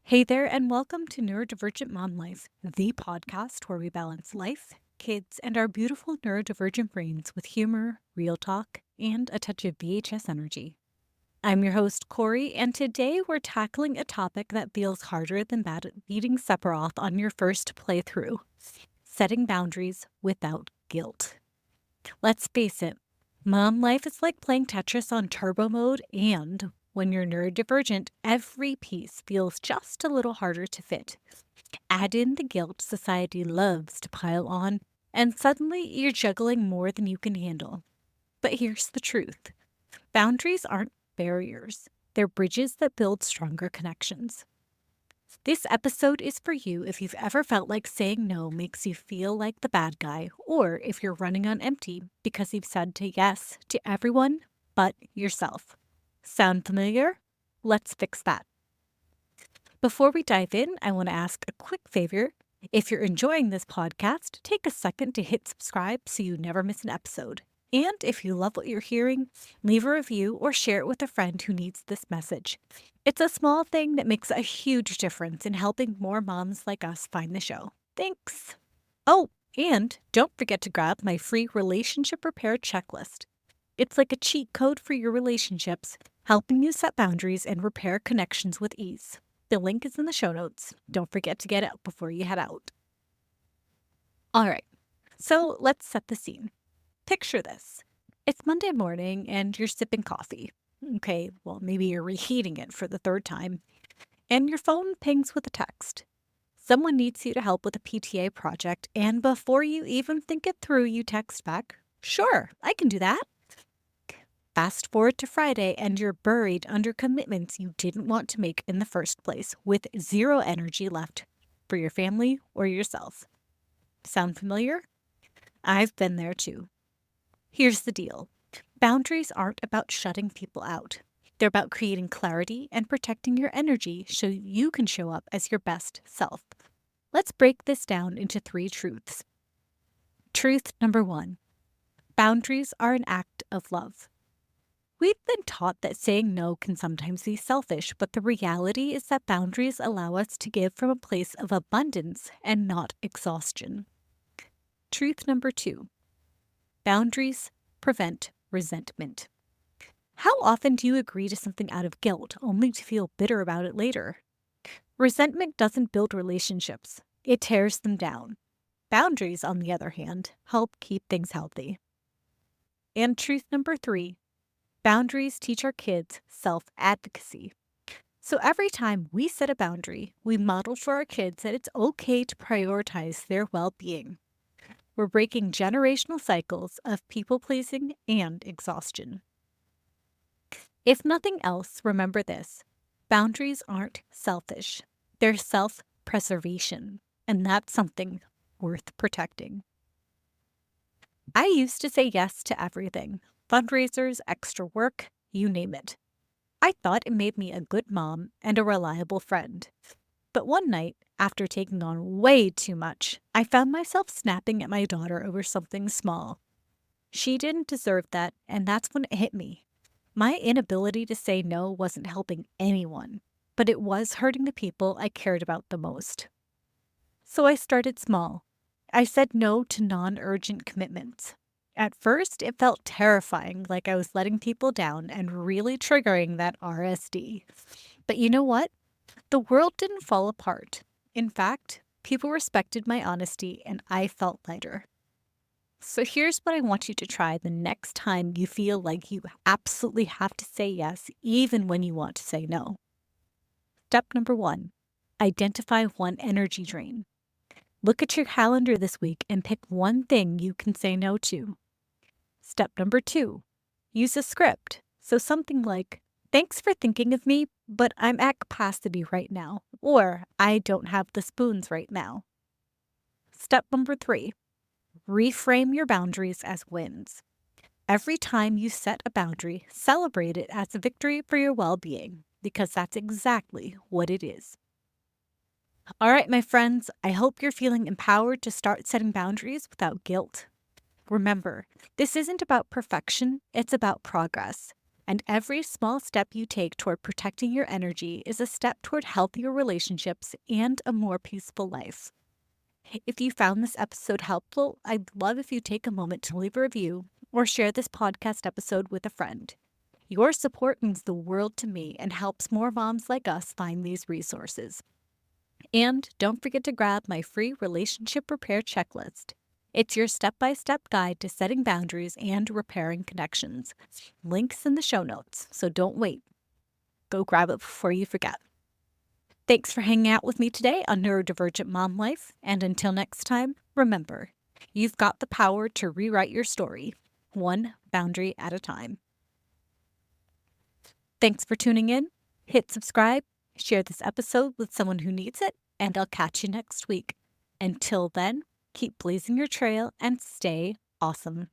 Hey there, and welcome to Neurodivergent Mom Life, the podcast where we balance life, kids, and our beautiful neurodivergent brains with humor, real talk, and a touch of VHS energy. I'm your host, Corey, and today we're tackling a topic that feels harder than beating Sephiroth on your first playthrough: setting boundaries without guilt. Let's face it, mom life is like playing Tetris on turbo mode, and when you're neurodivergent, every piece feels just a little harder to fit. Add in the guilt society loves to pile on, and suddenly you're juggling more than you can handle. But here's the truth: boundaries aren't barriers, they're bridges that build stronger connections. This episode is for you if you've ever felt like saying no makes you feel like the bad guy, or if you're running on empty because you've said yes to everyone but yourself. Sound familiar? Let's fix that. Before we dive in, I want to ask a quick favor. If you're enjoying this podcast, take a second to hit subscribe so you never miss an episode. And if you love what you're hearing, leave a review or share it with a friend who needs this message. It's a small thing that makes a huge difference in helping more moms like us find the show. Thanks. Oh, and don't forget to grab my free relationship repair checklist. It's like a cheat code for your relationships, helping you set boundaries and repair connections with ease. The link is in the show notes. Don't forget to get it before you head out. All right, so let's set the scene. Picture this. It's Monday morning and you're sipping coffee. Okay, well, maybe you're reheating it for the third time. And your phone pings with a text. Someone needs you to help with a PTA project, and before you even think it through, you text back, "Sure, I can do that." Fast forward to Friday, and you're buried under commitments you didn't want to make in the first place, with zero energy left for your family or yourself. Sound familiar? I've been there too. Here's the deal: boundaries aren't about shutting people out. They're about creating clarity and protecting your energy so you can show up as your best self. Let's break this down into 3 truths. Truth number 1: boundaries are an act of love. We've been taught that saying no can sometimes be selfish, but the reality is that boundaries allow us to give from a place of abundance and not exhaustion. Truth number 2: boundaries prevent resentment. How often do you agree to something out of guilt only to feel bitter about it later? Resentment doesn't build relationships, it tears them down. Boundaries, on the other hand, help keep things healthy. And truth number 3: boundaries teach our kids self-advocacy. So every time we set a boundary, we model for our kids that it's okay to prioritize their well-being. We're breaking generational cycles of people-pleasing and exhaustion. If nothing else, remember this: boundaries aren't selfish, they're self-preservation, and that's something worth protecting. I used to say yes to everything: fundraisers, extra work, you name it. I thought it made me a good mom and a reliable friend. But one night, after taking on way too much, I found myself snapping at my daughter over something small. She didn't deserve that, and that's when it hit me. My inability to say no wasn't helping anyone, but it was hurting the people I cared about the most. So I started small. I said no to non-urgent commitments. At first, it felt terrifying, like I was letting people down and really triggering that RSD. But you know what? The world didn't fall apart. In fact, people respected my honesty and I felt lighter. So here's what I want you to try the next time you feel like you absolutely have to say yes, even when you want to say no. Step number 1: identify one energy drain. Look at your calendar this week and pick one thing you can say no to. Step number 2: use a script. So something like, "Thanks for thinking of me, but I'm at capacity right now," or "I don't have the spoons right now." Step number 3: reframe your boundaries as wins. Every time you set a boundary, celebrate it as a victory for your well-being, because that's exactly what it is. All right, my friends, I hope you're feeling empowered to start setting boundaries without guilt. Remember, this isn't about perfection, it's about progress. And every small step you take toward protecting your energy is a step toward healthier relationships and a more peaceful life. If you found this episode helpful, I'd love if you take a moment to leave a review or share this podcast episode with a friend. Your support means the world to me and helps more moms like us find these resources. And don't forget to grab my free relationship repair checklist. It's your step-by-step guide to setting boundaries and repairing connections. Links in the show notes, so don't wait. Go grab it before you forget. Thanks for hanging out with me today on Neurodivergent Mom Life, and until next time, remember, you've got the power to rewrite your story, one boundary at a time. Thanks for tuning in. Hit subscribe, share this episode with someone who needs it, and I'll catch you next week. Until then, keep blazing your trail and stay awesome.